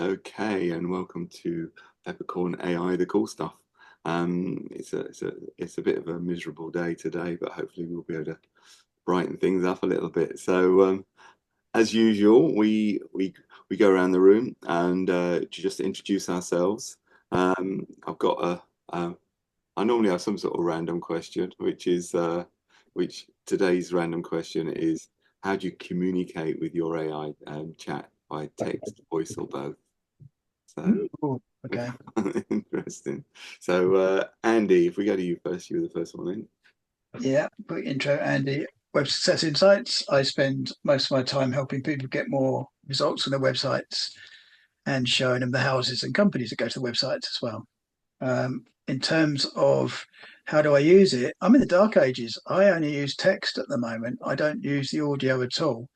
Okay, and welcome to Peppercorn AI, the cool stuff. It's a bit of a miserable day today, but hopefully we'll be able to brighten things up a little bit. So, as usual, we go around the room and just introduce ourselves. I've got I normally have some sort of random question, which today's random question is, how do you communicate with your AI chat by text, voice, or both? So Ooh, okay. interesting. So Andy, if we go to you first, you were the first one in. Yeah, quick intro, Andy. Web Success Insights. I spend most of my time helping people get more results on their websites and showing them the houses and companies that go to the websites as well. In terms of how do I use it, I'm in the dark ages. I only use text at the moment. I don't use the audio at all,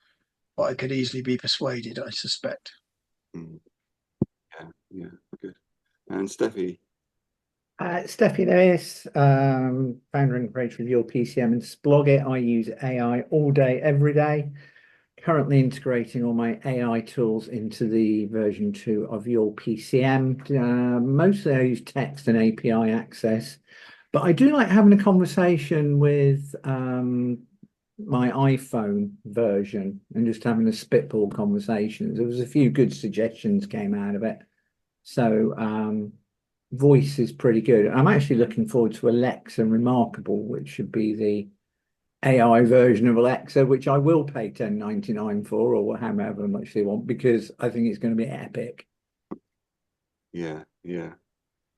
but I could easily be persuaded, I suspect. Mm, yeah, yeah, good. And Steffi, Steffi Lewis, founder and creator of Your PCM and Splogit. I use AI all day, every day. Currently integrating all my AI tools into the version 2 of Your PCM. Mostly I use text and API access, but I do like having a conversation with my iPhone version and just having a spitball conversation. There was a few good suggestions came out of it. So voice is pretty good. I'm actually looking forward to Alexa Remarkable, which should be the AI version of Alexa, which I will pay $10.99 for, or however much they want, because I think it's going to be epic. yeah, yeah.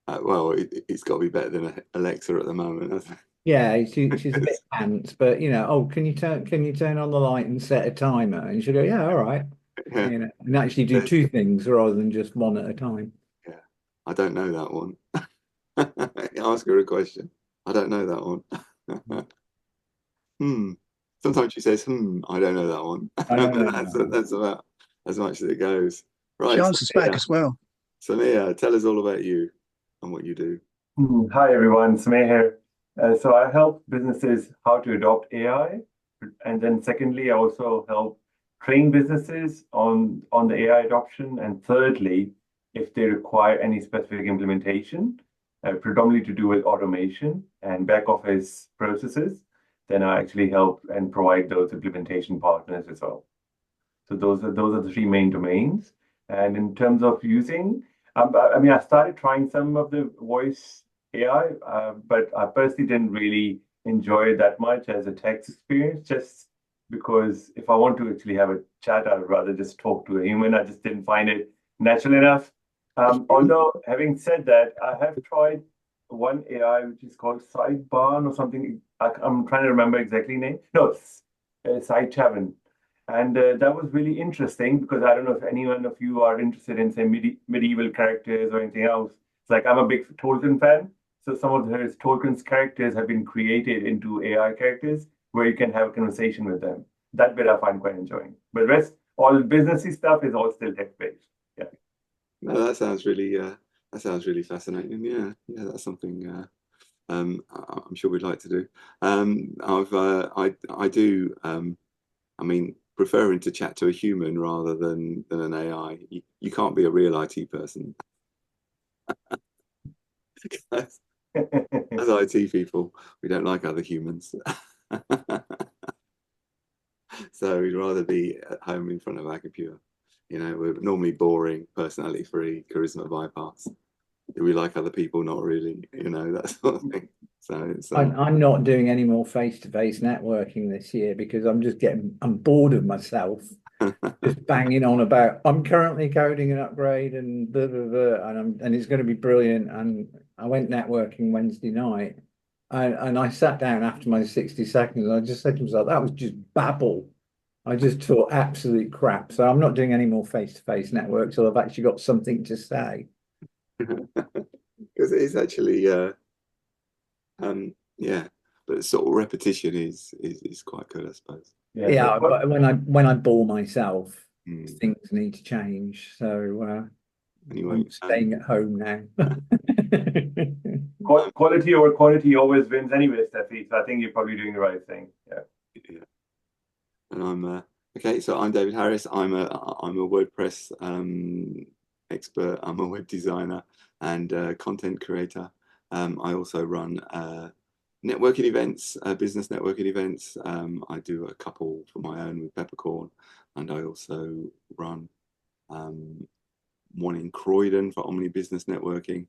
Well, it's got to be better than Alexa at the moment, hasn't it? Yeah, she's a bit pants, but oh, can you turn on the light and set a timer? And she'll go, yeah, all right. Yeah, And actually do two things rather than just one at a time. yeah. I don't know that one. Ask her a question. I don't know that one. Hmm. Sometimes she says, I don't know that one. I don't know That's about as much as it goes. She Right, answers back as well. Samir, tell us all about you and what you do. Hi everyone, Sameh here. So I help businesses how to adopt AI, and then secondly, I also help train businesses on the AI adoption, and thirdly, if they require any specific implementation, predominantly to do with automation and back office processes, then I actually help and provide those implementation partners as well. So those are the three main domains. And in terms of using, I mean, I started trying some of the voice AI, but I personally didn't really enjoy it that much as a text experience, just because if I want to actually have a chat, I'd rather just talk to a human. I just didn't find it natural enough. Although, having said that, I have tried one AI which is called Sidebarn or something. I'm trying to remember exactly the name. No, it's Side and that was really interesting because I don't know if any one of you are interested in, say, medieval characters or anything else. It's like I'm a big Tolkien fan. So some of his Tolkien's characters have been created into AI characters where you can have a conversation with them. That bit I find quite enjoying. But the rest, all businessy stuff is all still text-based. Yeah. No, that sounds really fascinating. Yeah, yeah, that's something I'm sure we'd like to do. I do. I mean, preferring to chat to a human rather than an AI. You can't be a real IT person. As IT people, we don't like other humans. So we'd rather be at home in front of our computer. We're normally boring, personality free, charisma bypass. Do we like other people? Not really, that sort of thing. So I'm not doing any more face-to-face networking this year because I'm bored of myself just banging on about I'm currently coding an upgrade and blah, blah, blah, and it's going to be brilliant. And I went networking Wednesday night and I sat down after my 60 seconds and I just said to myself, that was just babble. I just taught absolute crap. So I'm not doing any more face-to-face networks till I've actually got something to say. because it is actually yeah, but sort of repetition is quite good, I suppose. Yeah, But but when I bore myself, Mm. things need to change. So Anyway, I'm staying at home now. quality over quantity always wins anyway, Steffi. So I think you're probably doing the right thing. Yeah. yeah. And I'm okay. So I'm David Harris. I'm a WordPress expert. I'm a web designer and content creator. I also run networking events, business networking events. I do a couple for my own with Peppercorn, and I also run one in Croydon for Omni Business Networking,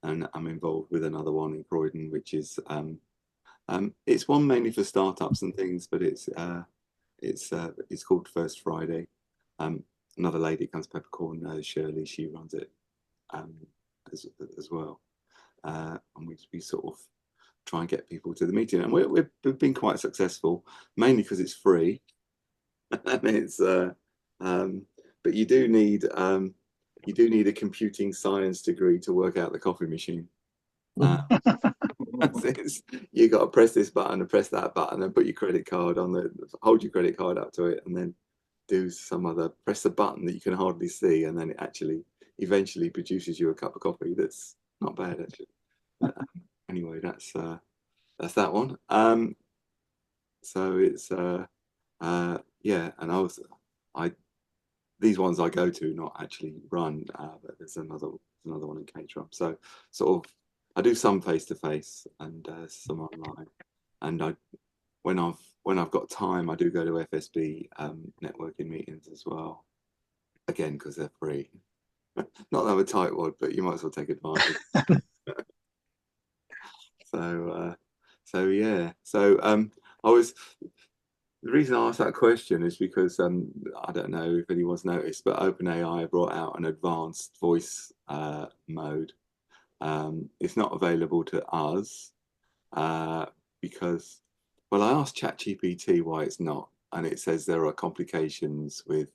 and I'm involved with another one in Croydon, which is it's one mainly for startups and things, but it's called First Friday. Another lady comes, Peppercorn, Shirley, she runs it as well, and we sort of try and get people to the meeting, and we've been quite successful, mainly because it's free, and it's but you do need a computing science degree to work out the coffee machine. You got to press this button and press that button and put your credit card on hold your credit card up to it, and then press the button that you can hardly see, and then it actually eventually produces you a cup of coffee that's not bad actually. But, anyway, that's that one. So it's yeah, and these ones I go to, not actually run, but there's another one in Caterham. So sort of I do some face to face and some online, and when I've got time, I do go to FSB networking meetings as well. Again, because they're free. Not that I'm a tightwad, but you might as well take advantage. So yeah. So the reason I asked that question is because I don't know if anyone's noticed, but OpenAI brought out an advanced voice mode. It's not available to us because, well, I asked ChatGPT why it's not, and it says there are complications with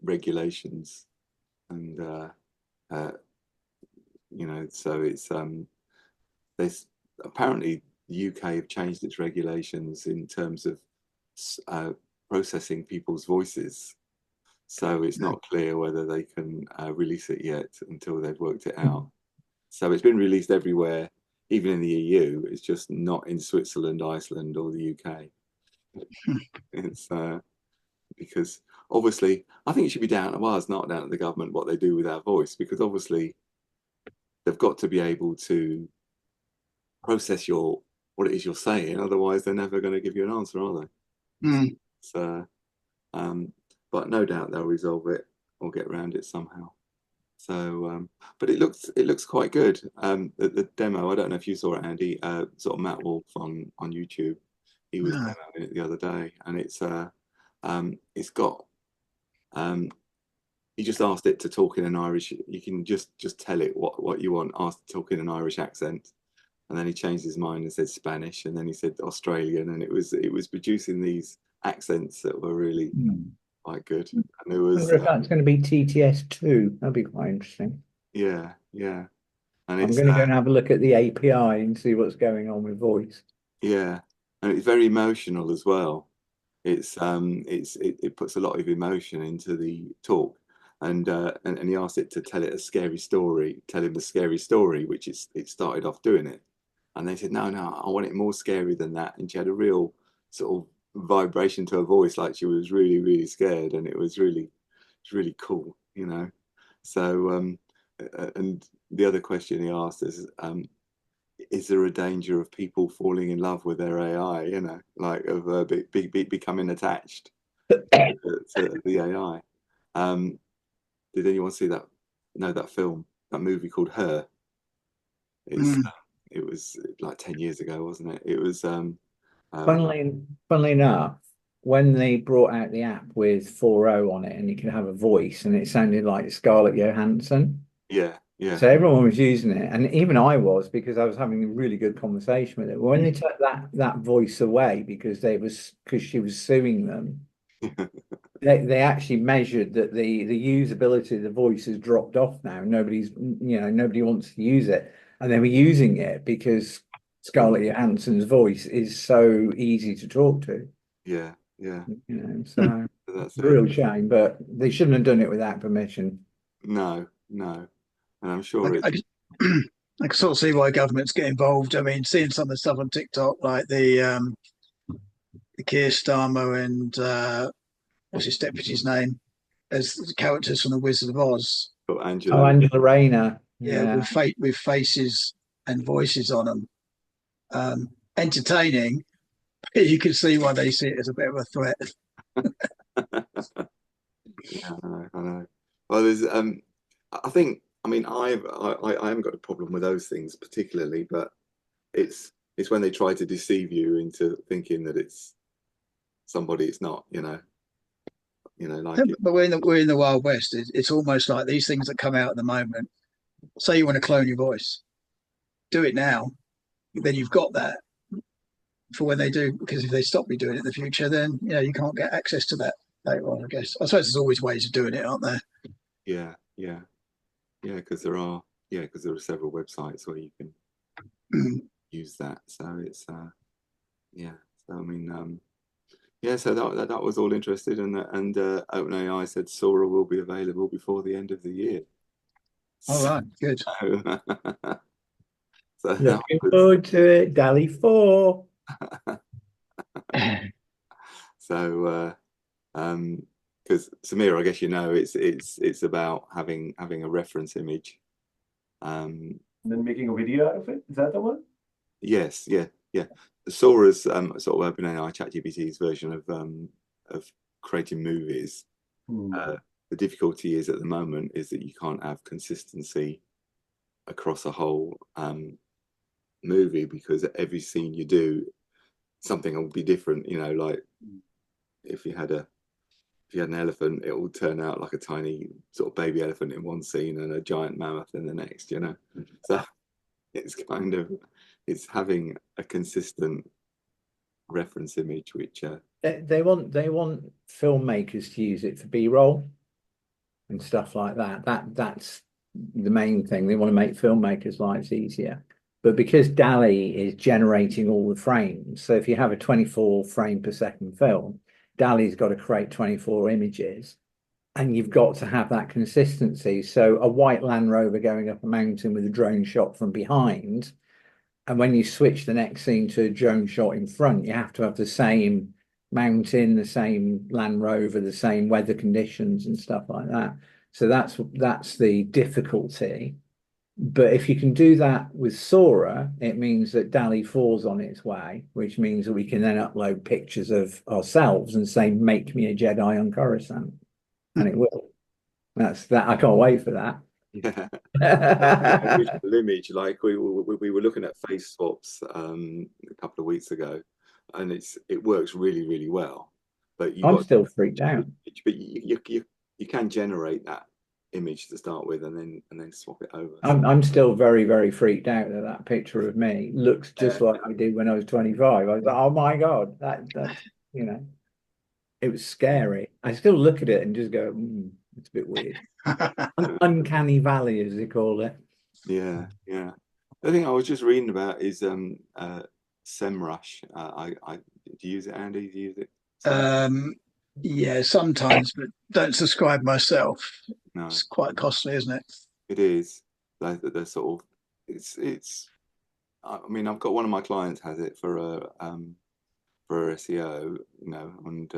regulations, and you know, so it's there's apparently the UK have changed its regulations in terms of processing people's voices. So it's not clear whether they can release it yet until they've worked it out. So it's been released everywhere, even in the EU. It's just not in Switzerland, Iceland, or the UK. It's because obviously, I think it should be down to us, not down to the government, what they do with our voice, because obviously they've got to be able to process what it is you're saying. Otherwise, they're never going to give you an answer, are they? Mm. So, but no doubt they'll resolve it or get around it somehow. So, but it looks quite good. The demo, I don't know if you saw it, Andy. Sort of Matt Wolf on YouTube. He was demoing it the other day, and it's got. You just asked it to talk in an Irish. You can just tell it what you want. Ask to talk in an Irish accent, and then he changed his mind and said Spanish, and then he said Australian, and it was producing these accents that were really quite good. And it was. I wonder if that's going to be TTS2. That'd be quite interesting. Yeah. And I'm going to go and have a look at the API and see what's going on with voice. Yeah, and it's very emotional as well. It puts a lot of emotion into the talk, and he asked it to tell him the scary story, which it started off doing it, and they said no, I want it more scary than that, and she had a real sort of vibration to her voice, like she was really, really scared, and it's really cool, you know. So and the other question he asked is there a danger of people falling in love with their AI, you know, like of becoming attached to the AI? Did anyone see that? No, that movie called Her. It was like 10 years ago, wasn't it? It was Funnily enough, when they brought out the app with 4.0 on it and you could have a voice and it sounded like Scarlett Johansson. Yeah. So everyone was using it, and even I was, because I was having a really good conversation with it. When they took that voice away because she was suing them, they actually measured that the usability of the voice has dropped off now. Nobody wants to use it, and they were using it because Scarlett Johansson's voice is so easy to talk to. Yeah. So that's a real shame, but they shouldn't have done it without permission. No. And I'm sure I can sort of see why governments get involved. I mean, seeing some of the stuff on TikTok, like the Keir Starmer and what's his deputy's name? as the characters from the Wizard of Oz. Got Oh, Angela. Angela Rayner. Yeah, Yeah. with faces and voices on them. Entertaining. You can see why they see it as a bit of a threat. Yeah, I know. Well, there's I think I mean I haven't got a problem with those things particularly, but it's when they try to deceive you into thinking that it's somebody it's not, like it. But we're in the Wild West. It's almost like these things that come out at the moment. Say you want to clone your voice, do it now. Then you've got that for when they do. Because if they stop me doing it in the future, then you can't get access to that later on. I guess. I suppose there's always ways of doing it, aren't there? Yeah, yeah, yeah, because there are several websites where you can use that. So it's yeah. So I mean yeah, so that was all interested, and OpenAI said Sora will be available before the end of the year. All right, good. So Looking forward to it. DALL-E 4. So because Samir, I guess it's about having a reference image. And then making a video out of it. Is that the one? Yes, yeah. The Sora's sort of OpenAI ChatGPT's version of creating movies. The difficulty is at the moment is that you can't have consistency across a whole movie, because every scene you do, something will be different. Like if you had an elephant, it will turn out like a tiny sort of baby elephant in one scene and a giant mammoth in the next. So it's having a consistent reference image, which They want filmmakers to use it for B-roll and stuff like that. That's the main thing. They want to make filmmakers' lives easier. But because DALL-E is generating all the frames, so if you have a 24 frame per second film, DALL-E's got to create 24 images, and you've got to have that consistency. So a white Land Rover going up a mountain with a drone shot from behind, and when you switch the next scene to a drone shot in front, you have to have the same mountain, the same Land Rover, the same weather conditions and stuff like that. So that's the difficulty. But if you can do that with Sora, it means that DALL-E 4's on its way, which means that we can then upload pictures of ourselves and say, make me a Jedi on Coruscant. And it will. That's that. I can't wait for that. yeah. Visual image, like we were looking at face swaps a couple of weeks ago, and it works really, really well. But I'm still freaked out. But you can generate that image to start with, and then swap it over. I'm still very, very freaked out that picture of me looks just like I did when I was 25. I was like, oh my God, that's it was scary. I still look at it and just go, it's a bit weird. Uncanny valley, as they call it. Yeah. The thing I was just reading about is SEMrush. Do you use it, Andy? Do you use it? Yeah, sometimes, but don't subscribe myself. No, It's quite costly, isn't it? it is. They're sort of it's. I mean, I've got one of my clients has it for SEO, and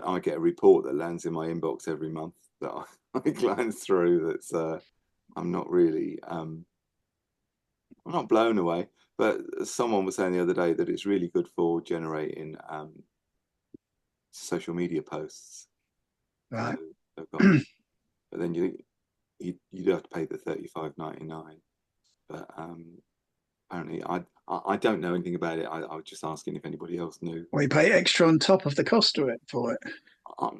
I get a report that lands in my inbox every month that I glance through. That's I'm not really I'm not blown away, but someone was saying the other day that it's really good for generating social media posts. Right. But then you do have to pay the $35.99. But apparently, I don't know anything about it. I was just asking if anybody else knew. We pay extra on top of the cost of it for it.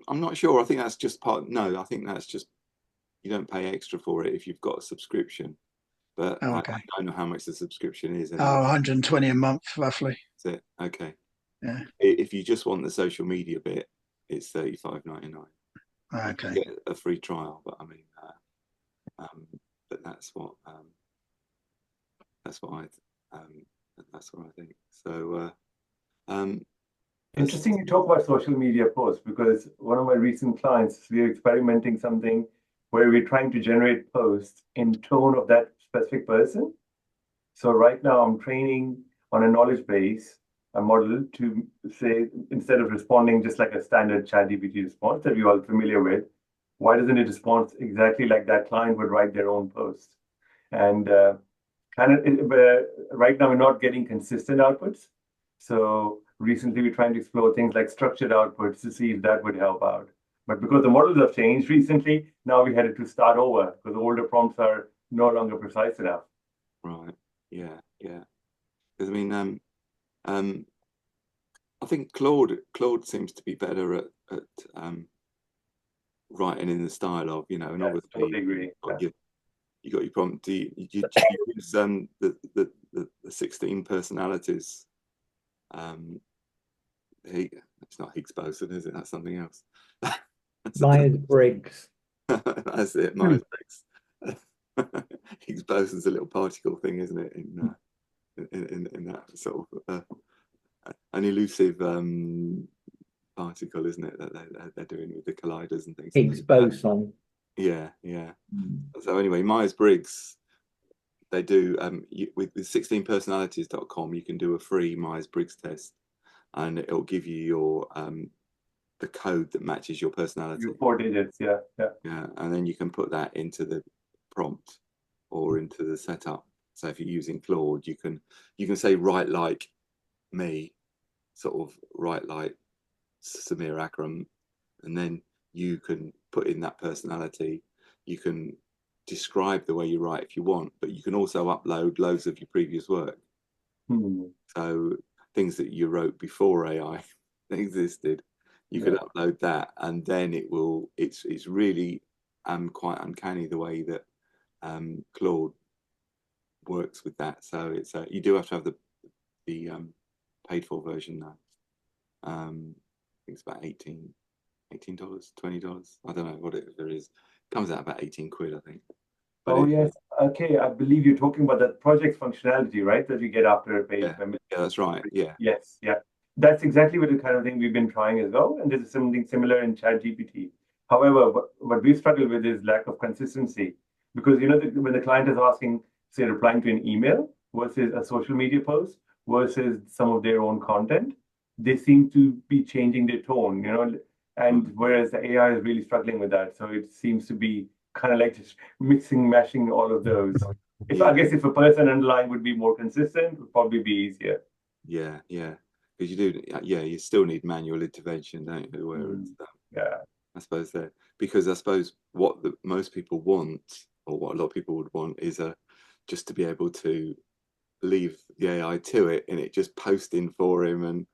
I'm not sure. I think that's just part. No, I think that's just you don't pay extra for it if you've got a subscription. But okay. I don't know how much the subscription is. Oh, 120 a month, roughly. That's it. Okay. Yeah. If you just want the social media bit, it's $35.99. Okay. You get a free trial, but I mean, but that's what I think. So, interesting you talk about social media posts, because one of my recent clients, we're experimenting something where we're trying to generate posts in tone of that specific person. So right now I'm training on a knowledge base, a model to say, instead of responding just like a standard ChatGPT response that we're all familiar with, why doesn't it respond exactly like that client would write their own post? And right now we're not getting consistent outputs. So recently we're trying to explore things like structured outputs to see if that would help out. But because the models have changed recently, now we had to start over because the older prompts are no longer precise enough. Right. Yeah. Yeah. Because I mean, I think Claude seems to be better at writing in the style of, and Yeah, obviously totally agree. you got your prompt. Do you use the 16 personalities? It's not Higgs boson, is it? That's something else. Myers-Briggs. That's it, Myers-Briggs. Higgs boson's a little particle thing, isn't it? In that sort of an elusive particle, isn't it? That they're doing with the colliders and things. Higgs boson. Yeah. So anyway, Myers-Briggs, they do with 16personalities.com, you can do a free Myers-Briggs test, and it'll give you your the code that matches your personality. Your 4 digits, yeah. And then you can put that into the prompt or into the setup. So if you're using Claude, you can say write like me, sort of write like Samir Akram, and then you can put in that personality. You can describe the way you write if you want, but you can also upload loads of your previous work. So things that you wrote before AI existed, you could upload that, and then it's really quite uncanny the way that Claude works with that. So it's you do have to have the paid for version now. I think it's about $18, $20. I don't know what it is. Comes out about 18 quid, I think. But yes. Okay, I believe you're talking about that project functionality, right? That you get after a paid membership. Yeah, that's right. Yeah. Yes, yeah. That's exactly what the kind of thing we've been trying as well. And this is something similar in ChatGPT. However, what we struggle with is lack of consistency. Because when the client is asking, say, replying to an email versus a social media post versus some of their own content, they seem to be changing their tone, and whereas the AI is really struggling with that. So it seems to be kind of like just mixing, mashing all of those. I guess if a person underlying would be more consistent, it would probably be easier. Yeah. Because you still need manual intervention, don't you? Whereas, I suppose what most people want, or what a lot of people would want, is just to be able to leave the AI to it, and it just posting for him and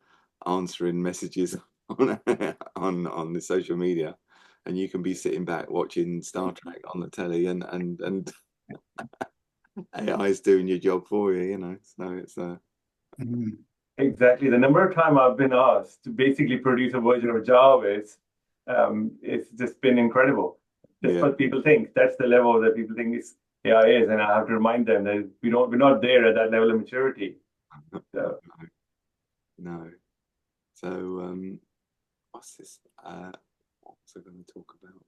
answering messages on the social media, and you can be sitting back watching Star Trek on the telly, and AI is doing your job for you, So it's Exactly. The number of time I've been asked to basically produce a version of Jarvis, it's just been incredible. That's what people think. That's the level that people think this AI is, and I have to remind them that we're not there at that level of maturity. So. No. So what's this? What was I going to talk about?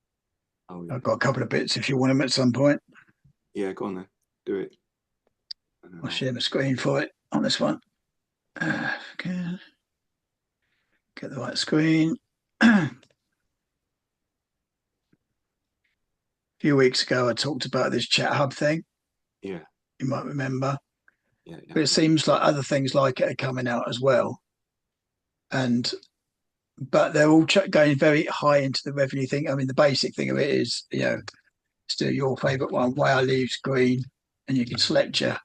Oh, yeah. I've got a couple of bits if you want them at some point. Yeah, go on then. Do it. I'll share my screen for it on this one. Okay. Get the right screen. A few weeks ago, I talked about this chat hub thing. Yeah. You might remember. Yeah. But it seems like other things like it are coming out as well. But they're all going very high into the revenue thing. I mean, the basic thing of it is, still your favorite one, why I leaves green, and you can select your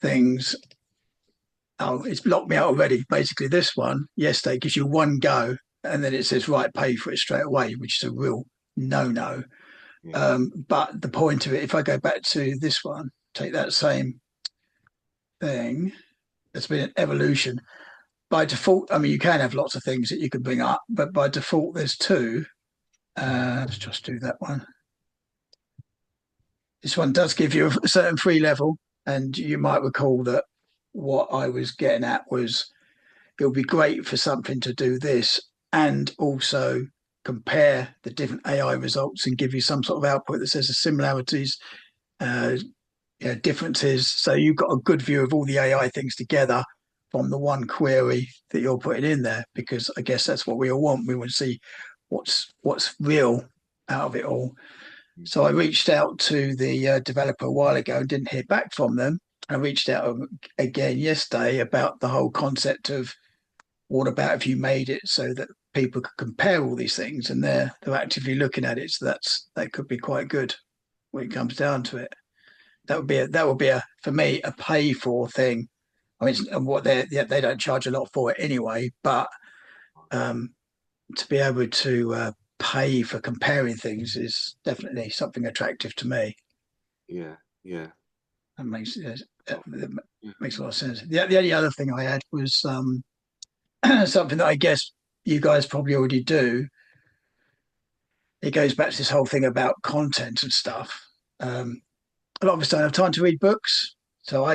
things. Oh, it's blocked me out already. Basically, this one yesterday gives you one go, and then it says, right, pay for it straight away, which is a real no. But the point of it, if I go back to this one, take that same thing, there's been an evolution. By default, I mean, you can have lots of things that you can bring up, but by default, there's two. Let's just do that one. This one does give you a certain free level, and you might recall that what I was getting at was it would be great for something to do this and also compare the different AI results and give you some sort of output that says the similarities, differences. So you've got a good view of all the AI things together from the one query that you're putting in there, because I guess that's what we all want. We want to see what's real out of it all. So I reached out to the developer a while ago and didn't hear back from them. I reached out again yesterday about the whole concept of what about if you made it so that people could compare all these things, and they're actively looking at it. So that could be quite good when it comes down to it. That would be a for me a pay for thing. I mean, and what they don't charge a lot for it anyway, but um, to be able to pay for comparing things is definitely something attractive to me. Yeah, yeah, That makes that yeah, makes a lot of sense. The only other thing I had was something that I guess you guys probably already do. It goes back to this whole thing about content and stuff. A lot of us don't have time to read books. So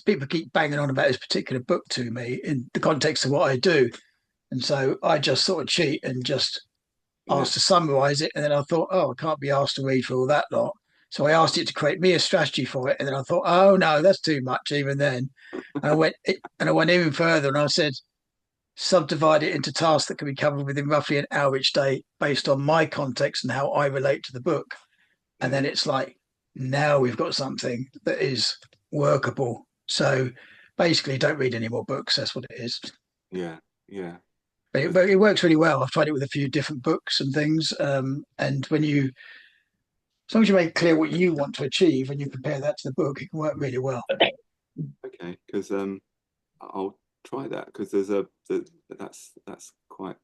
people keep banging on about this particular book to me in the context of what I do. And so I just sort of cheat and just yeah, asked to summarize it. And then I thought, oh, I can't be asked to read for all that lot. So I asked it to create me a strategy for it. And then I thought, oh no, that's too much even then. And I went even further and I said, subdivide it into tasks that can be covered within roughly an hour each day based on my context and how I relate to the book. And yeah, then it's like, now we've got something that is workable. So basically, don't read any more books. That's what it is. yeah, yeah. But it works really well. I've tried it with a few different books and things. And as long as you make clear what you want to achieve and you compare that to the book, it can work really well. Okay, because I'll try that because that's quite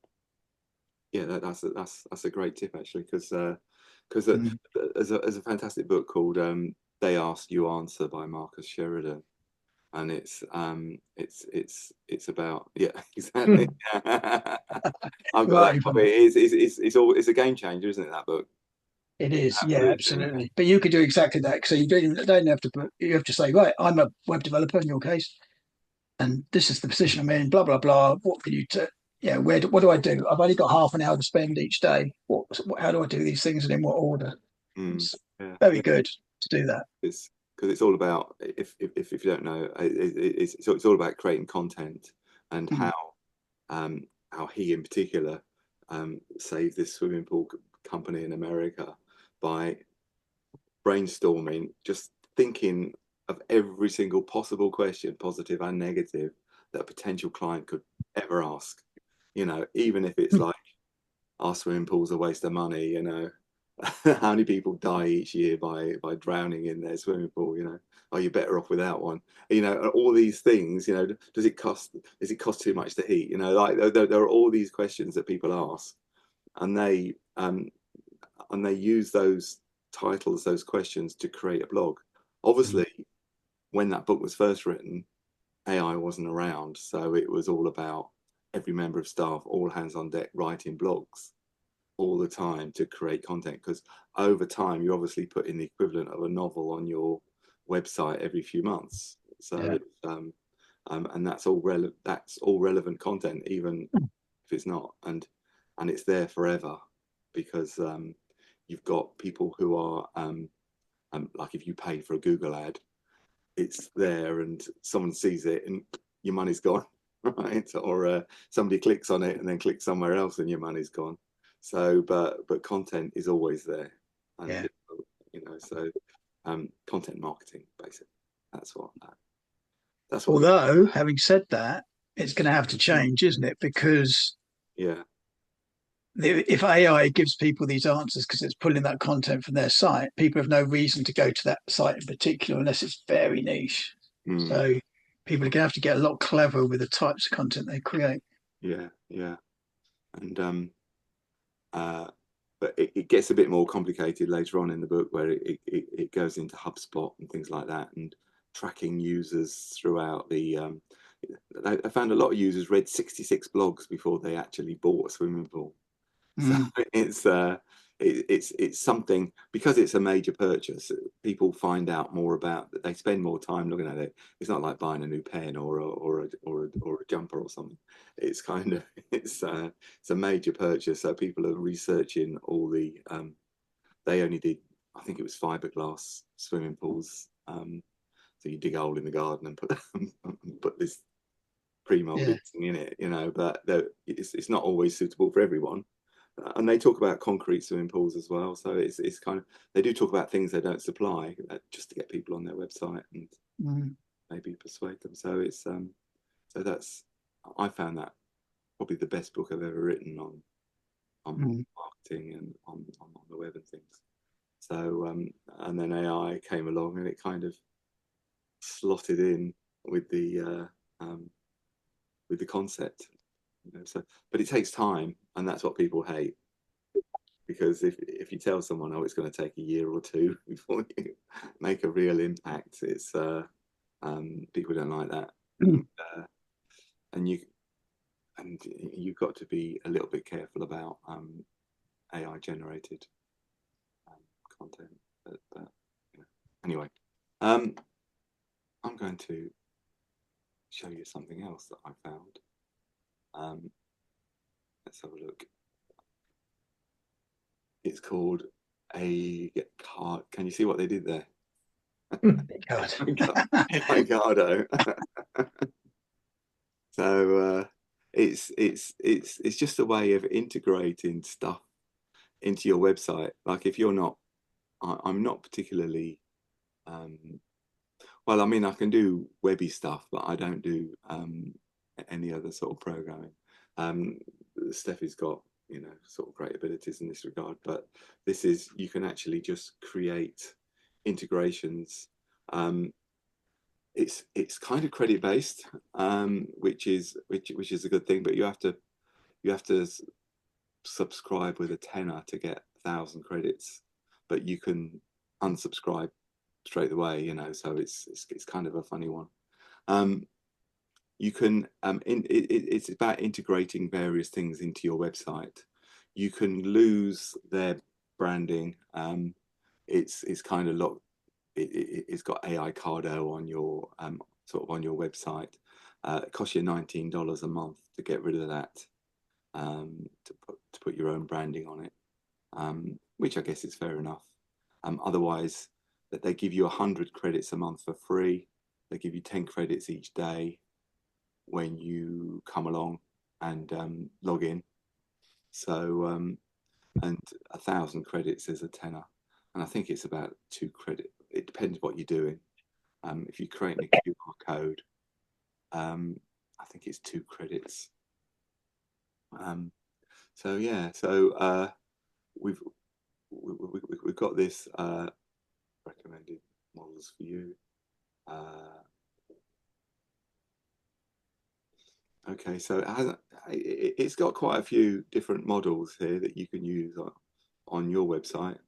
that's a great tip actually because Mm. there's a fantastic book called They Ask You Answer by Marcus Sheridan, and it's about yeah exactly. I've got that Right. copy. It's a game changer, isn't it? That book. It is, yeah, Absolutely. absolutely. But you could do exactly that. So you don't have to you have to say, right, I'm a web developer in your case, and this is the position I'm in, blah, blah, blah. What can you do? Yeah, what do I do? I've only got half an hour to spend each day. How do I do these things and in what order? Mm, It's yeah. very good to do that. It's because it's all about if you don't know it's all about creating content and Mm. how he in particular saved this swimming pool company in America by brainstorming, just thinking of every single possible question, positive and negative, that a potential client could ever ask. You know, even if it's like, our swimming pool's a waste of money, you know. How many people die each year by drowning in their swimming pool, you know? Are you better off without one? You know, all these things, you know, does it cost too much to heat? You know, like there are all these questions that people ask, and they use those titles, those questions to create a blog. Obviously, when that book was first written, AI wasn't around, so it was all about every member of staff, all hands on deck, writing blogs all the time to create content. Because over time, you're obviously putting the equivalent of a novel on your website every few months. So Yeah. it's and that's all relevant content, even if it's not, and it's there forever because you've got people who are like if you pay for a Google ad, it's there and someone sees it and your money's gone, right? Or somebody clicks on it and then clicks somewhere else and your money's gone. So, but content is always there, and Yeah. you know, so content marketing, basically, that's what the Although, having said that, it's going to have to change, isn't it? Because yeah, if AI gives people these answers because it's pulling that content from their site, people have no reason to go to that site in particular unless it's very niche. mm, So people are going to have to get a lot clever with the types of content they create. yeah, yeah, and uh, but it gets a bit more complicated later on in the book where it goes into HubSpot and things like that and tracking users throughout the. I found a lot of users read 66 blogs before they actually bought a swimming pool. So Mm. it's it's something because it's a major purchase. People find out more about that. They spend more time looking at it. It's not like buying a new pen or a jumper or something. It's kind of it's a major purchase. So people are researching all the. They only did, I think it was fiberglass swimming pools. So you dig a hole in the garden and put this Yeah. pre-molded thing in it, you know. But it's not always suitable for everyone. and they talk about concrete swimming pools as well. So it's kind of, they do talk about things they don't supply just to get people on their website and maybe persuade them. So it's so that's, I found that probably the best book I've ever written on marketing and on the web and things. So and then AI came along and it kind of slotted in with the concept, you know. So, but it takes time, and that's what people hate, because if you tell someone, oh, it's going to take a year or two before you make a real impact, it's people don't like that. And you've got to be a little bit careful about AI generated content. But you know. Anyway, I'm going to show you something else that I found. Let's have a look. It's called aicado. Can you see what they did there? Aicado. So it's just a way of integrating stuff into your website. Like if you're not, I'm not particularly well, I mean, I can do webby stuff, but I don't do any other sort of programming. Steffi's got, you know, sort of great abilities in this regard, but this is, you can actually just create integrations. It's kind of credit based, which is a good thing, but you have to subscribe with a tenner to get 1,000 credits, but you can unsubscribe straight away, you know. So it's kind of a funny one. You can it's about integrating various things into your website. You can lose their branding. It's kind of it's got aicado on your sort of on your website. It costs you $19 a month to get rid of that, to put your own branding on it, which I guess is fair enough. Otherwise, that they give you 100 credits a month for free. They give you 10 credits each day when you come along and log in. So and 1,000 credits is a tenner, and I think it's about 2 credit. It depends what you're doing. If you're creating a QR code, I think it's 2 credits. So yeah, so we've got this recommended models for you. Okay, so it's got quite a few different models here that you can use on your website.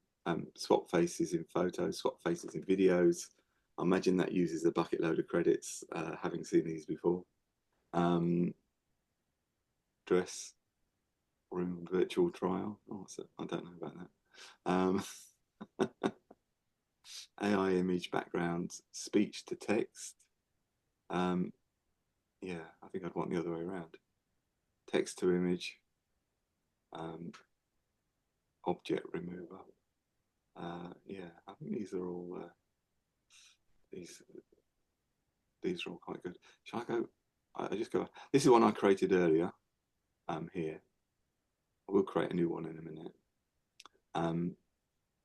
Swap faces in photos, swap faces in videos. I imagine that uses a bucket load of credits, having seen these before. Dress room virtual trial. Oh, so I don't know about that. AI image backgrounds, speech to text. Yeah, I think I'd want the other way around. Text to image, object remover. Yeah, I think these are all these are all quite good. Shall I go? I just go. This is one I created earlier. Here, I will create a new one in a minute.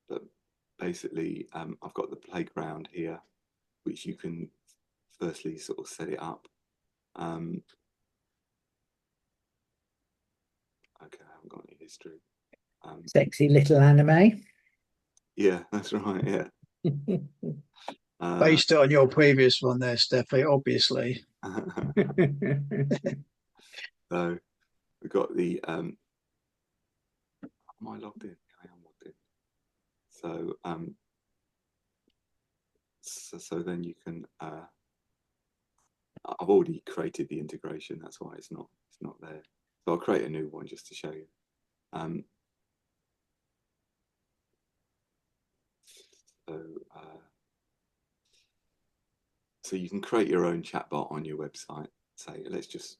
But basically, I've got the playground here, which you can firstly sort of set it up. Okay, I haven't got any history. Sexy little anime. Yeah, that's right. Yeah. Based on your previous one there, Steffi, obviously. So we've got the am I logged in? I am logged in. So so then you can I've already created the integration, that's why it's not there. So I'll create a new one just to show you. So you can create your own chatbot on your website. Say, let's just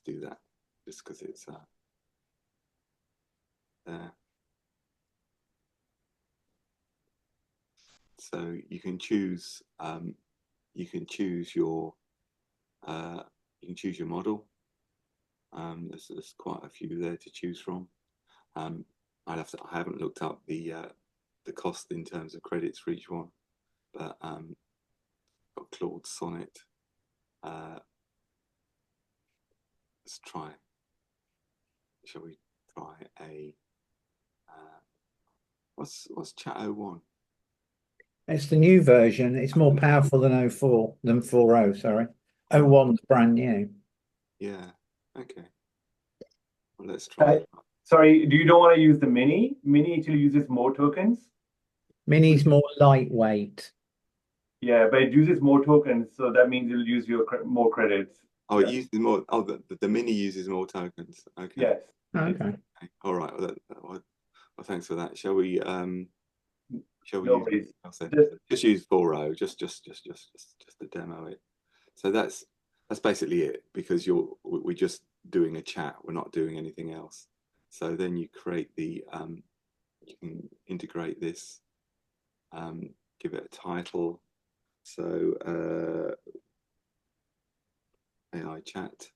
do that, just because it's there. So you can choose your model. There's quite a few there to choose from. I haven't looked up the cost in terms of credits for each one, but got Claude Sonnet. Let's try. Shall we try a what's Chat 01? It's the new version. It's more powerful than 04, than 40, sorry. 01's brand new. Yeah. Okay. Well, let's try. Sorry, do you don't want to use the mini? Mini actually uses more tokens. Mini's more lightweight. Yeah, but it uses more tokens, so that means it'll use your more credits. Oh, it uses more. Oh, the mini uses more tokens. Okay. Yes. Okay. All right. Well, thanks for that. Shall we? Shall we No use? worries. Just use 40. Just to demo it. So that's basically it, because we're just doing a chat. We're not doing anything else. So then you create the you can integrate this, give it a title. So AI chat.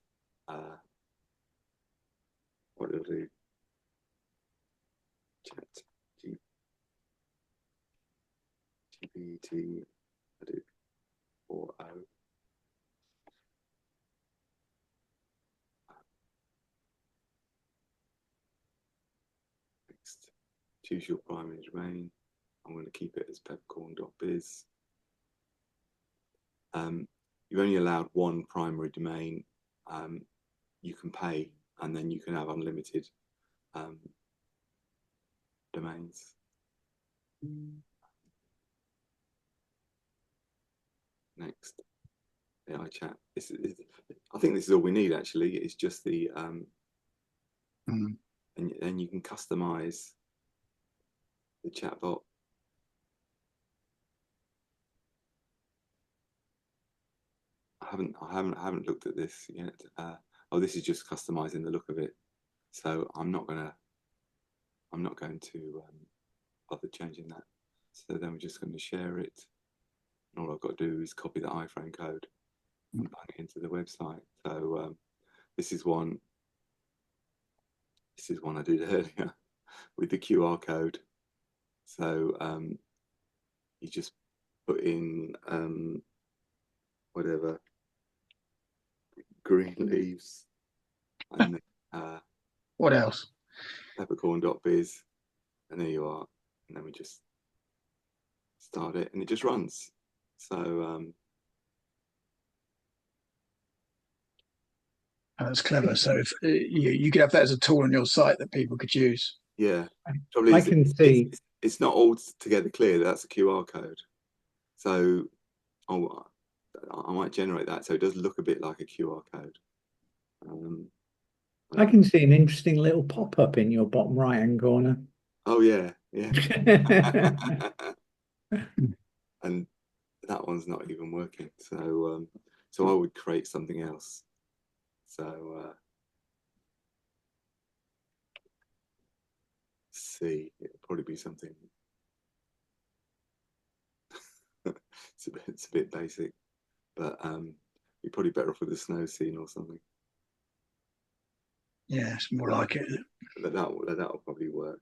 What it'll do? Chat GPT Hadoop 4.0. Next, choose your primary domain. I'm going to keep it as peppercorn.biz. You're only allowed one primary domain. You can pay, and then you can have unlimited domains. Next, AI chat. I think this is all we need, actually. It's just the and you can customize the chatbot. I haven't looked at this yet. Oh, this is just customizing the look of it. So I'm not going to bother changing that. So then we're just going to share it. And all I've got to do is copy the iframe code and plug it into the website. So this is one I did earlier with the QR code. So you just put in whatever, green leaves, and What else? peppercorn.biz, and there you are. And then we just start it, and it just runs. So That's clever. So if you could have that as a tool on your site that people could use. yeah, probably I can see. It's not all together clear that that's a QR code. So I might generate that so it does look a bit like a QR code. I can see an interesting little pop-up in your bottom right-hand corner. Oh yeah. And that one's not even working. So I would create something else. So see, it'll probably be something. It's a bit basic, but you're probably better off with the snow scene or something. Yeah, it's more like it. That'll probably work.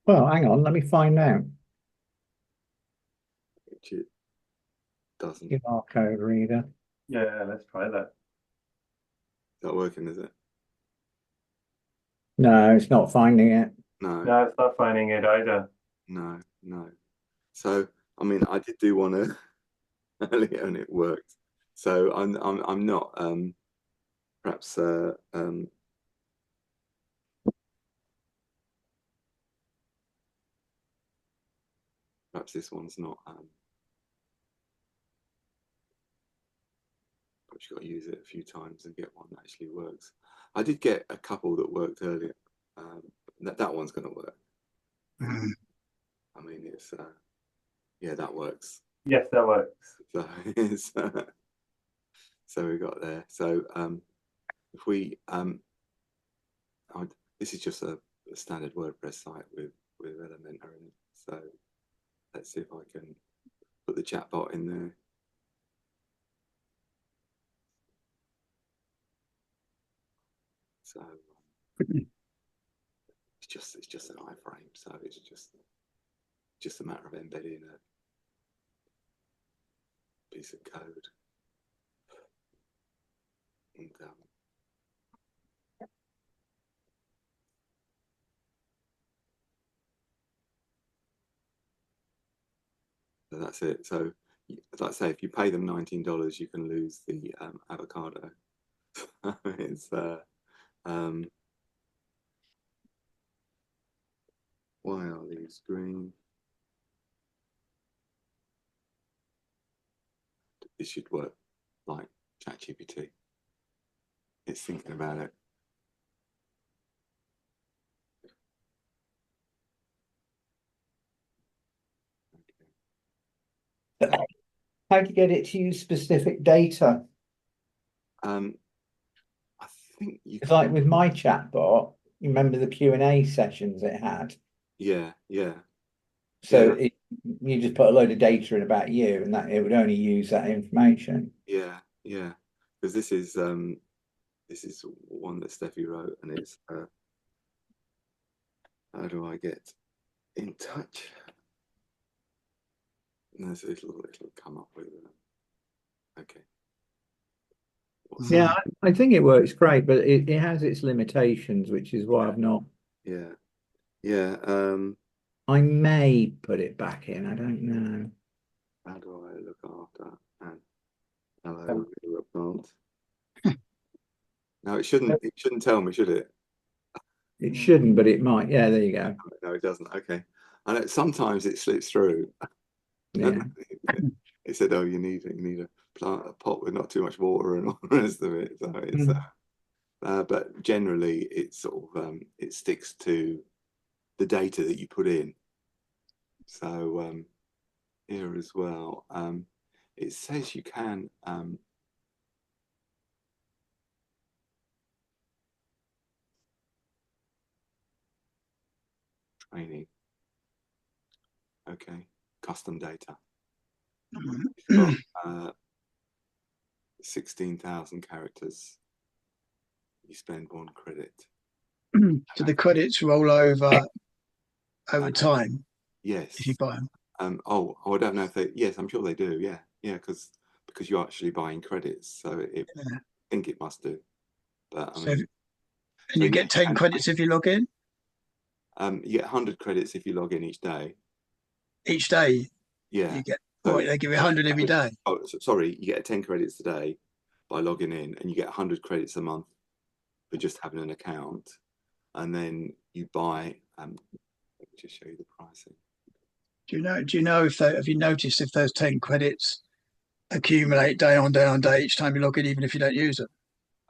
Well, hang on, let me find out. Which it doesn't. QR code reader. Yeah, let's try that. Is that working, is it? No, it's not finding it. No, No, it's not finding it either. no. So I mean, I did do one earlier and it worked. So I'm not perhaps perhaps this one's not perhaps you've got to use it a few times and get one that actually works. I did get a couple that worked earlier. That one's going to work. I mean, it's yeah, that works. Yes, that works. So so we got there. So if we this is just a standard WordPress site with Elementor in it. So let's see if I can put the chatbot in there. So It's just an iframe, so it's just a matter of embedding a piece of code. And so that's it. So, like I say, if you pay them $19, you can lose the avocado. It's why are these green? It should work like ChatGPT. It's thinking about it. How do you get it to use specific data? I think you It's can. like with my chatbot, you remember the Q&A sessions it had? Yeah. So you just put a load of data in about you, and that it would only use that information. Yeah. Because this is one that Steffi wrote, and it's how do I get in touch? And there's it'll come up with okay. Yeah, I think it works great, but it has its limitations, which is why I've not. Yeah. I may put it back in. I don't know. How do I look after and hello plant? No, it shouldn't tell me, should it? It shouldn't, but it might. Yeah, there you go. No, it doesn't. Okay. I know sometimes it slips through. Yeah. It said, "Oh, you need a plant, a pot with not too much water and all the rest of it." So it's, but generally, it sort of it sticks to the data that you put in. So here as well, it says you can training. Okay, custom data. Got 16,000 characters. You spend 1 credit. Do the credits roll over time Yes. if you buy them? I don't know if they. Yes, I'm sure they do. Yeah, because you're actually buying credits, so I think it must do. But I mean, and you get 10 credits if you log in. You get 100 credits if you log in each day. Each day, Yeah. you get. So, They give you 100 every day. Oh, sorry, you get 10 credits a day by logging in, and you get 100 credits a month for just having an account, and then you buy. Let me just show you the pricing. Do you know if have you noticed if those 10 credits accumulate day on day each time you log in, even if you don't use them?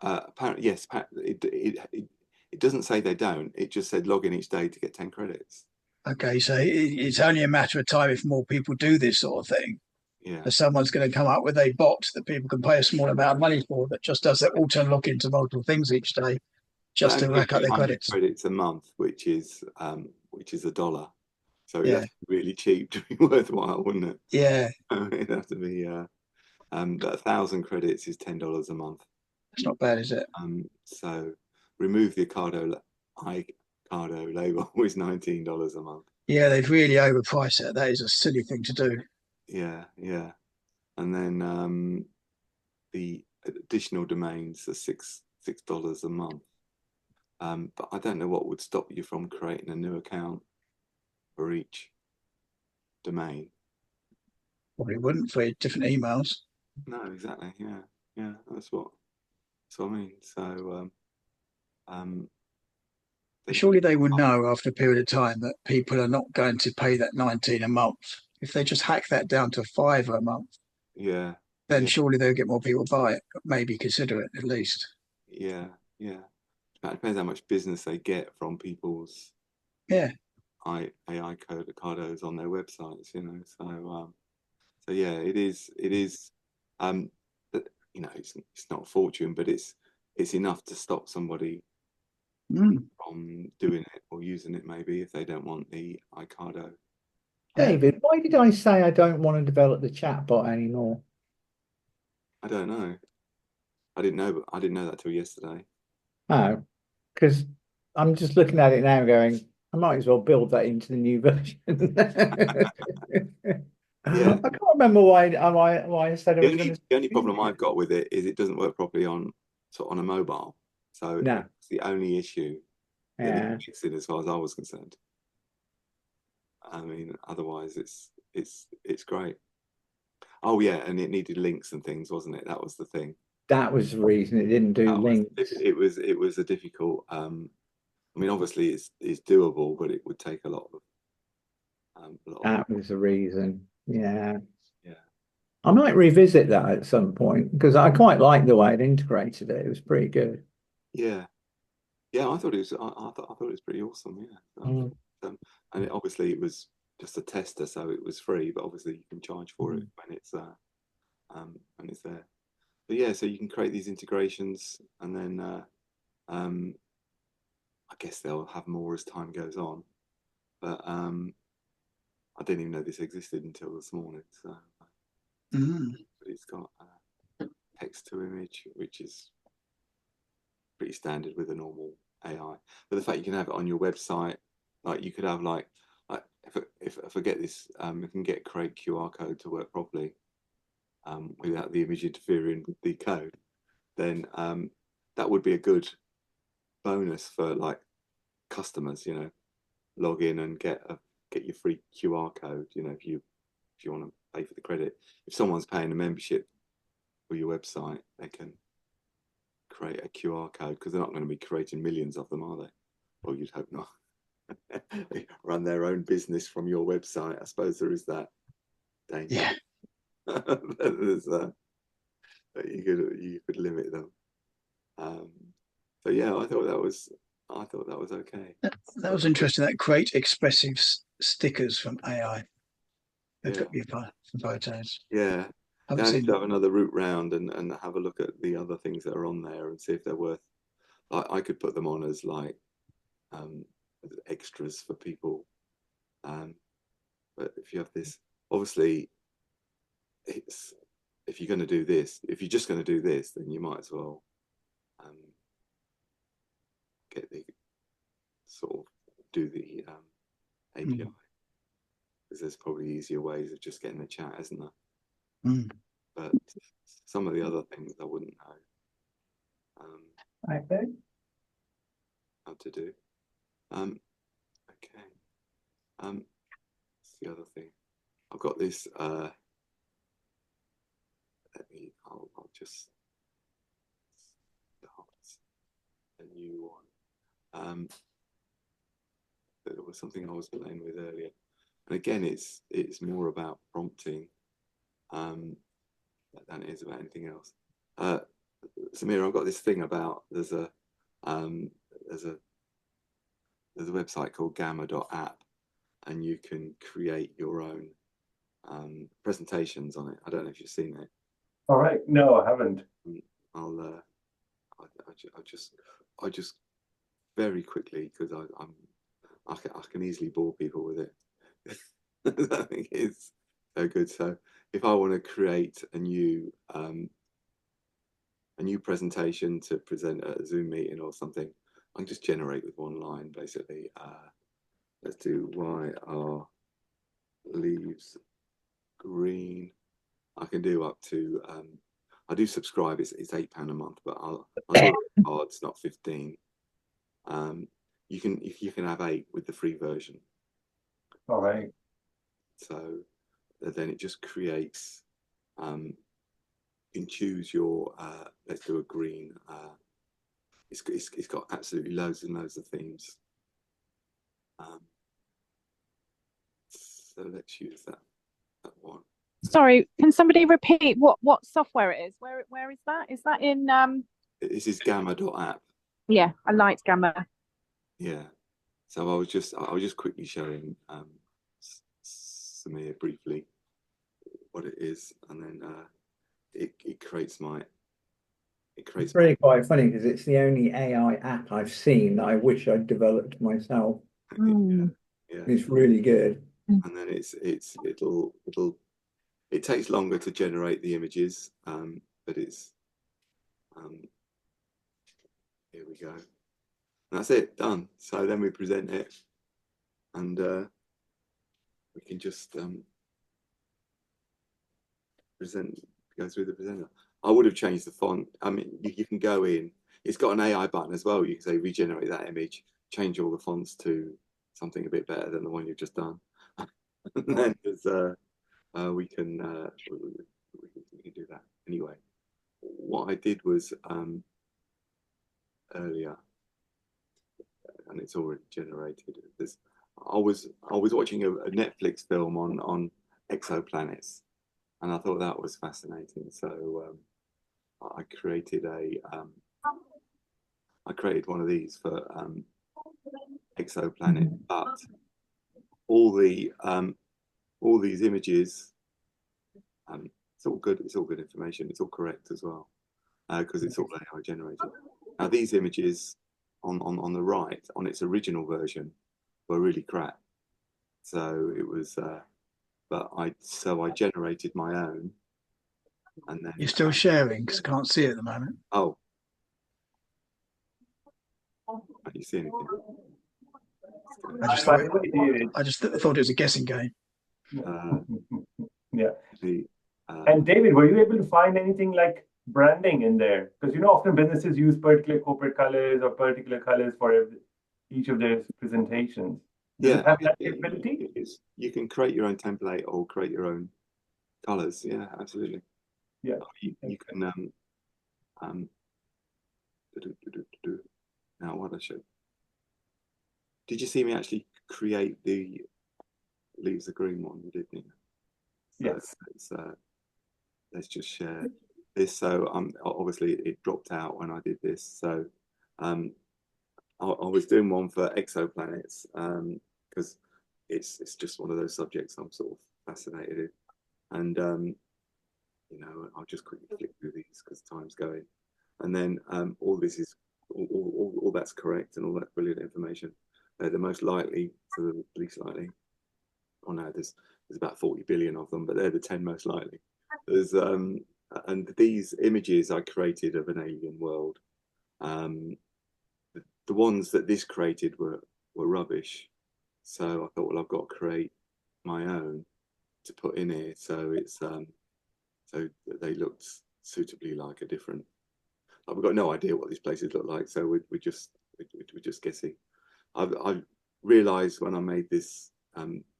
Apparently, yes. It doesn't say they don't. It just said log in each day to get 10 credits. Okay, so it's only a matter of time if more people do this sort of thing. Yeah. Someone's going to come up with a bot that people can pay a small amount of money for that just does that auto log into multiple things each day just to rack up their credits. Credits a month, which is $1. So it'd Yeah. have to be really cheap to be worthwhile, wouldn't it? Yeah. It'd have to be but 1,000 credits is $10 a month. It's not bad, is it? So remove the aicado label is $19 a month. Yeah, they've really overpriced it. That is a silly thing to do. Yeah. And then the additional domains are $6 a month. But I don't know what would stop you from creating a new account for each domain. Probably wouldn't for different emails. No, exactly. Yeah. That's what I mean. So, surely they will know after a period of time that people are not going to pay that 19 a month. If they just hack that down to £5 a month, then surely they'll get more people buy it. Maybe consider it at least. Yeah. It depends how much business they get from people's AI codes on their websites. So yeah, it is. It's not a fortune, but it's enough to stop somebody from doing it or using it, maybe if they don't want the aicado. David, why did I say I don't want to develop the chatbot anymore? I don't know. I didn't know that till yesterday. Oh, because I'm just looking at it now, going, I might as well build that into the new version. Yeah. I can't remember why I said I was going to. The only problem I've got with it is it doesn't work properly on a mobile. So No, it's the only issue that yeah, needs fixing as far as I was concerned. I mean, otherwise it's great. Oh yeah, and it needed links and things, wasn't it? That was the thing. that was the reason it didn't do That was links. it was a difficult. I mean, obviously it's doable, but it would take a lot of That was the reason. Yeah. yeah. I might revisit that at some point because I quite like the way it integrated it. It was pretty good. Yeah, yeah. I thought it was. I thought it was pretty awesome. Yeah. Mm. And obviously it was just a tester, so it was free. But obviously you can charge for it when it's there. But yeah, so you can create these integrations, and then I guess they'll have more as time goes on. But I didn't even know this existed until this morning. So, but it's got text to image, which is pretty standard with a normal AI. But the fact you can have it on your website, like you could have like if I forget this, you can get create QR code to work properly without the image interfering with the code. Then that would be a good bonus for like customers. Log in and get your free QR code. If you want to pay for the credit. If someone's paying a membership for your website, they can create a QR code because they're not going to be creating millions of them, are they? Or you'd hope not. They run their own business from your website. I suppose there is that danger. Yeah. There's you could limit them. So yeah, I thought that was okay. That was interesting. That create expressive stickers from AI. They Yeah, took me some photos. yeah. I haven't Yeah, I need seen to have another route round and have a look at the other things that are on there and see if they're worth. I could put them on as like as extras for people. But if you have this, obviously, it's if you're going to do this, if you're just going to do this, then you might as well get the sort of do the API because there's probably easier ways of just getting the chat, isn't there? But some of the other things I wouldn't know Okay. how to do. Okay. That's the other thing. I've got this. I'll just start a new one. There was something I was playing with earlier, and again, it's more about prompting than it is about anything else. Samira, I've got this thing about there's a website called gamma.app, and you can create your own presentations on it. I don't know if you've seen it. All right. No, I haven't. I'll just very quickly because I can easily bore people with it. I think it's so good. So if I want to create a new presentation to present at a Zoom meeting or something, I can just generate with one line basically. Let's do why are leaves green. I can do up to I do subscribe. It's £8 a month, but I'll do it with cards, not 15. You can have 8 with the free version. All right. So then it just creates. You can choose your. Let's do a green. It's got absolutely loads and loads of themes. So let's use that one. Sorry, can somebody repeat what software it is? Where is that? Is that in This is gamma.app. Yeah, I liked Gamma. Yeah. So I was just quickly showing Samir briefly what it is, and then it creates It's really quite funny because it's the only AI app I've seen that I wish I'd developed myself. yeah. It's really good. And then it takes longer to generate the images, but it's here we go. that's it, done. So then we present it, and we can just go through the presenter. I would have changed the font. I mean, you can go in. It's got an AI button as well. You can say regenerate that image, change all the fonts to something a bit better than the one you've just done. And then we can do that. Anyway, what I did was earlier, and it's already generated. I was watching a Netflix film on exoplanets, and I thought that was fascinating. So I created one of these for exoplanet, but all these images, it's all good. It's all good information. It's all correct as well, because it's all AI generated. Now these images on the right, on its original version, were really crap. So it was, but I generated my own, and then You're still sharing because I can't see it at the moment. oh, don't you see anything? I just thought it was a guessing game. Yeah. The And David, were you able to find anything like branding in there? Because often businesses use particular corporate colors or particular colors for each of their presentations. Does it have that capability? You can create your own template or create your own colors. Yeah, absolutely. Yeah. You can now what I should. Did you see me actually create the leaves the green one? You did, didn't you? Yes. Let's just share this. So obviously it dropped out when I did this. So I was doing one for exoplanets because it's just one of those subjects I'm sort of fascinated in, and I'll just quickly flick through these because time's going, and then all this is all that's correct and all that brilliant information. They're the most likely to the least likely. Oh no, there's about 40 billion of them, but they're the 10 most likely. There's and these images I created of an alien world. The ones that this created were rubbish. So I thought, well, I've got to create my own to put in here. So it's so they looked suitably like a different. We've got no idea what these places look like, so we're just guessing. I've realised when I made this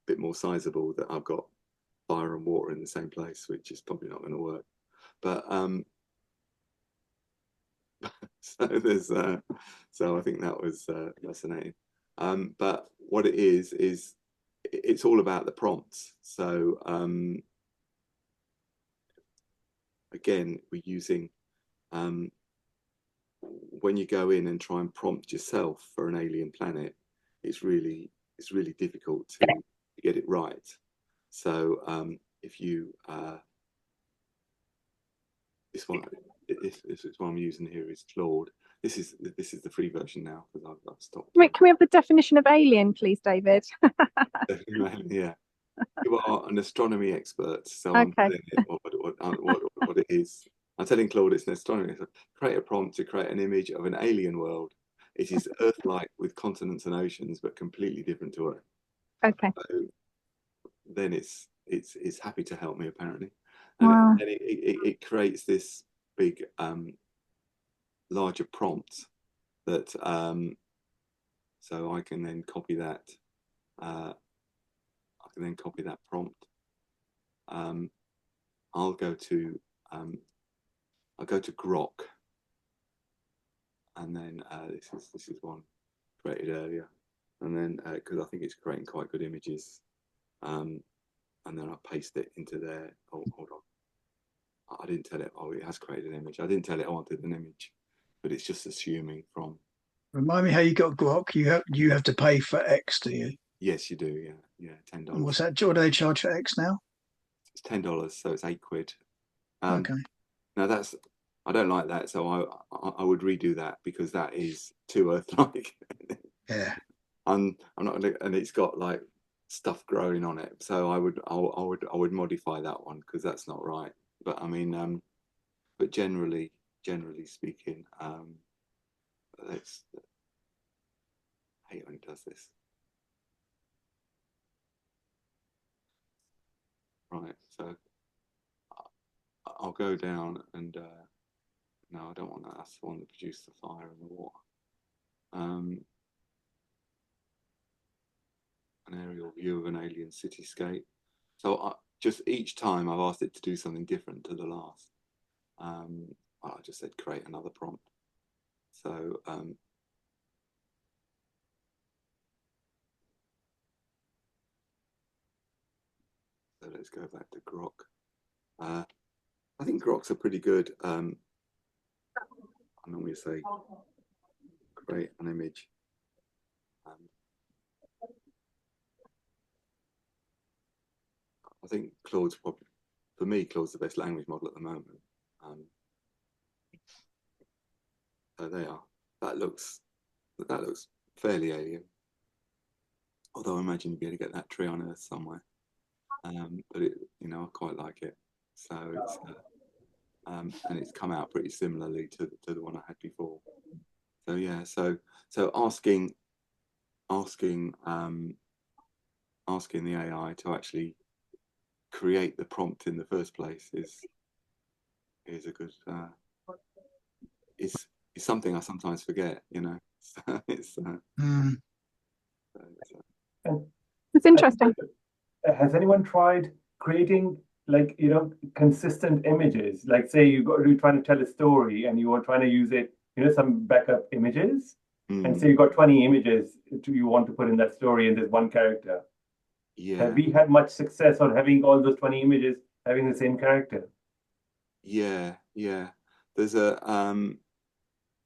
bit more sizable that I've got fire and water in the same place, which is probably not going to work. But so there's so I think that was fascinating. But what it is it's all about the prompts. So again, we're using when you go in and try and prompt yourself for an alien planet, it's really difficult to get it right. So if you this one I'm using here is Claude. This is the free version now because I've stopped. Wait, can we have the definition of alien, please, David? Yeah, you are an astronomy expert, so Okay. I'm telling it what it is. I'm telling Claude it's an astronomy. Create a prompt to create an image of an alien world. It is Earth-like with continents and oceans, but completely different to Earth. Okay. So then it's happy to help me apparently, Wow. and it creates this big larger prompt that so I can then copy that. I can then copy that prompt. I'll go to Grok, and then this is one created earlier, and then because I think it's creating quite good images, and then I paste it into there. Oh, hold on, I didn't tell it. Oh, it has created an image. I didn't tell it I wanted an image, but it's just assuming from. Remind me how you got Grok. You have to pay for X, do you? Yes, you do. Yeah, $10. And what's that? What do they charge for X now? It's $10, so it's £8. Okay. Now I don't like that, so I would redo that because that is too Earth-like. Yeah. I'm not gonna, and it's got like stuff growing on it, so I would modify that one because that's not right. But I mean, but generally speaking, let's does this. Right, so I'll go down and no, I don't want that. That's the one that produced the fire and the water. An aerial view of an alien cityscape. So just each time I've asked it to do something different to the last. I just said create another prompt. So so let's go back to Grok. I think Grok's are pretty good. I normally say create an image. I think Claude's probably, for me, Claude's the best language model at the moment. So they are. That looks fairly alien. Although I imagine you'd be able to get that tree on Earth somewhere. But it, you know, I quite like it. So it's and it's come out pretty similarly to the one I had before. So yeah, so asking the AI to actually create the prompt in the first place is a good is something I sometimes forget, you know. So it's It's interesting. Has anyone tried creating, like, consistent images? Like, say you're trying to tell a story and you are trying to use it, some backup images, and say you got 20 images you want to put in that story, and there's one character. Yeah. Have we had much success on having all those 20 images having the same character? Yeah. There's a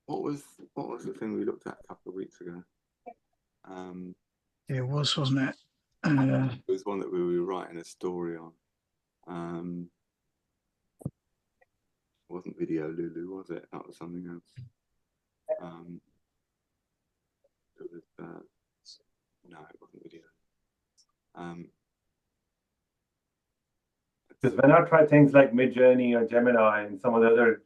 what was the thing we looked at a couple of weeks ago? It was, wasn't it? It was one that we were writing a story on. It wasn't Video Lulu, was it? That was something else. It was, no, it wasn't Video. Because when I try things like Midjourney or Gemini and some of the other,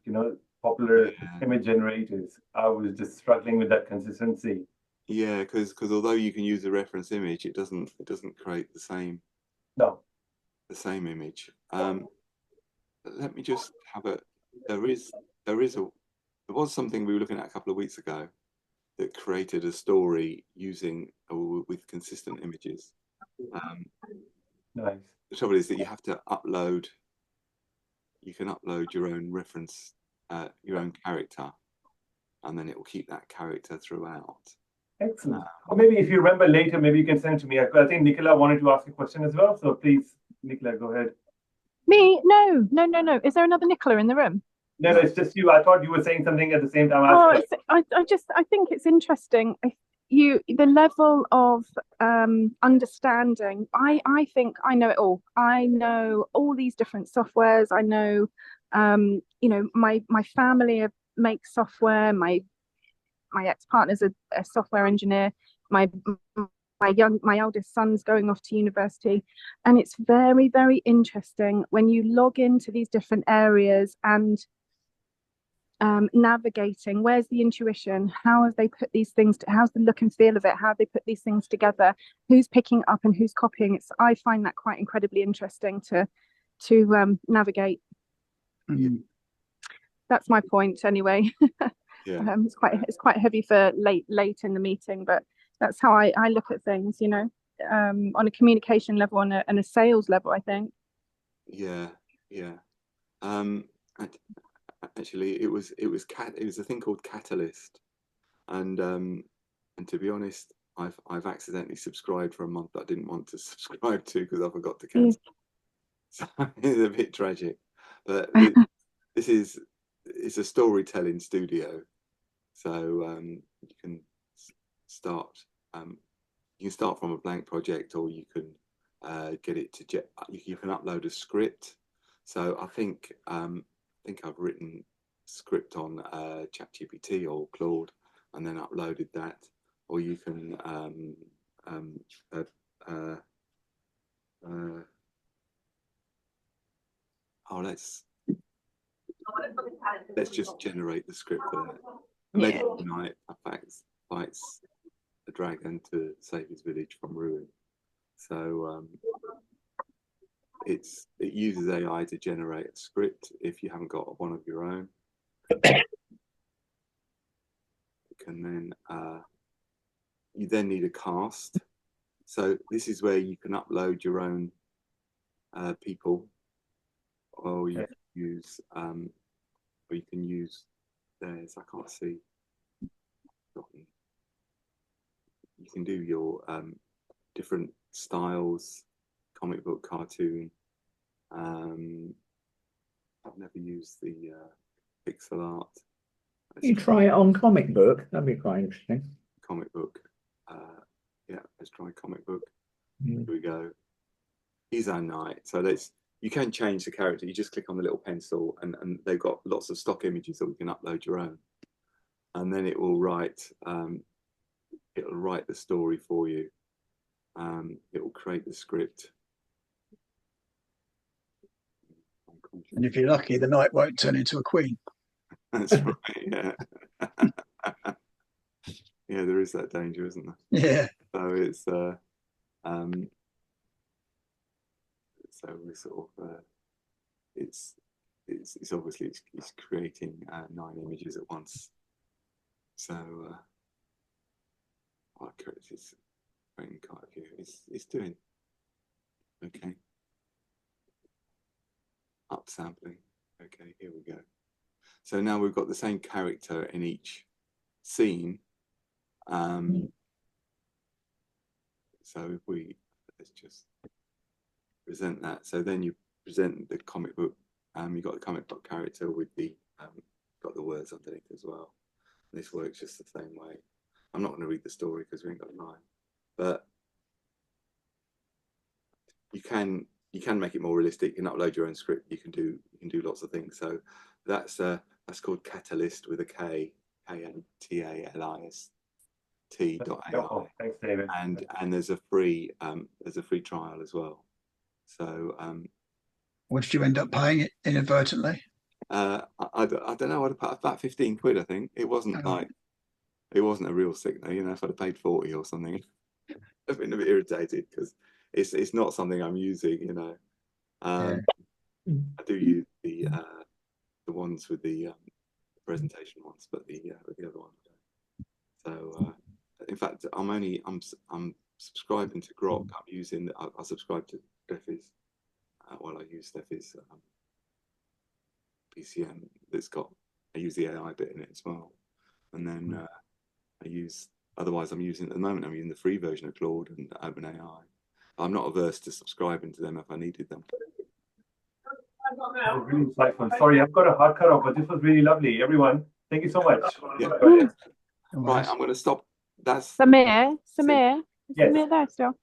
popular image generators, I was just struggling with that consistency. Yeah, because although you can use a reference image, it doesn't create the same image. Let me just have a. There was something we were looking at a couple of weeks ago that created a story using with consistent images. Nice. The trouble is that you have to upload. You can upload your own reference, your own character, and then it will keep that character throughout. Excellent. Or maybe if you remember later, maybe you can send it to me. I think Nicola wanted to ask a question as well. So please, Nicola, go ahead. Me? No. Is there another Nicola in the room? No, it's just you. I thought you were saying something at the same time. I think it's interesting. The level of understanding. I think I know it all. I know all these different softwares. I know, my family makes software. My ex-partner's a software engineer. My eldest son's going off to university, and it's very, very interesting when you log into these different areas and navigating. Where's the intuition? How have they put these things? How's the look and feel of it? How have they put these things together? Who's picking up and who's copying? I find that quite incredibly interesting to navigate. That's my point, anyway. Yeah. It's quite heavy for late in the meeting, but that's how I look at things, on a communication level and a sales level, I think. Yeah. Actually, it was a thing called Catalyst, and to be honest, I've accidentally subscribed for a month that I didn't want to subscribe to because I forgot to cancel. So it's a bit tragic, but it's a storytelling studio, so you can start from a blank project, or you can get it to you can upload a script. So I think I've written script on ChatGPT or Claude and then uploaded that, or you can let's just generate the script for that. Maybe tonight, fights a dragon to save his village from ruin. So it uses AI to generate a script if you haven't got one of your own. You then need a cast. So this is where you can upload your own people, or you can use theirs. I can't see. You can do your different styles, comic book, cartoon. I've never used the pixel art. You try it on comic book. That'd be quite interesting. Comic book. Yeah, let's try comic book. Mm. Here we go. He's our knight. So you can change the character. You just click on the little pencil, and they've got lots of stock images that we can upload your own. And then it will write the story for you. It will create the script. And if you're lucky, the knight won't turn into a queen. That's right. Yeah. Yeah, there is that danger, isn't there? Yeah. So it's so we're sort of it's obviously it's creating 9 images at once. So it's creating quite a few. It's doing okay. Upsampling. Okay, here we go. So now we've got the same character in each scene. So if let's just present that. So then you present the comic book. You've got the comic book character with the got the words underneath as well. And this works just the same way. I'm not going to read the story because we ain't got time, but you can make it more realistic. You can upload your own script. You can do lots of things. So that's called Catalyst with a K, KATALIST.ai. Thanks, David. And there's a free trial as well. So what did you end up paying it inadvertently? I don't know. I'd put about 15 quid. I think it wasn't it wasn't a real sickener. You know, if I'd have paid 40 or something, I've been a bit irritated because it's not something I'm using. You know, I do use the ones with the presentation ones, but the other ones. So in fact, I'm subscribing to Grok. I subscribe to Steffi's while I use Steffi's PCM. I use the AI bit in it as well, and then otherwise I'm using at the moment. I'm using the free version of Claude and OpenAI. I'm not averse to subscribing to them if I needed them. Really insightful. Sorry, I've got a hard cut off, but this was really lovely. Everyone, thank you so much. Yeah. Right, I'm going to stop. That's Samir, is Yes. Samir there still?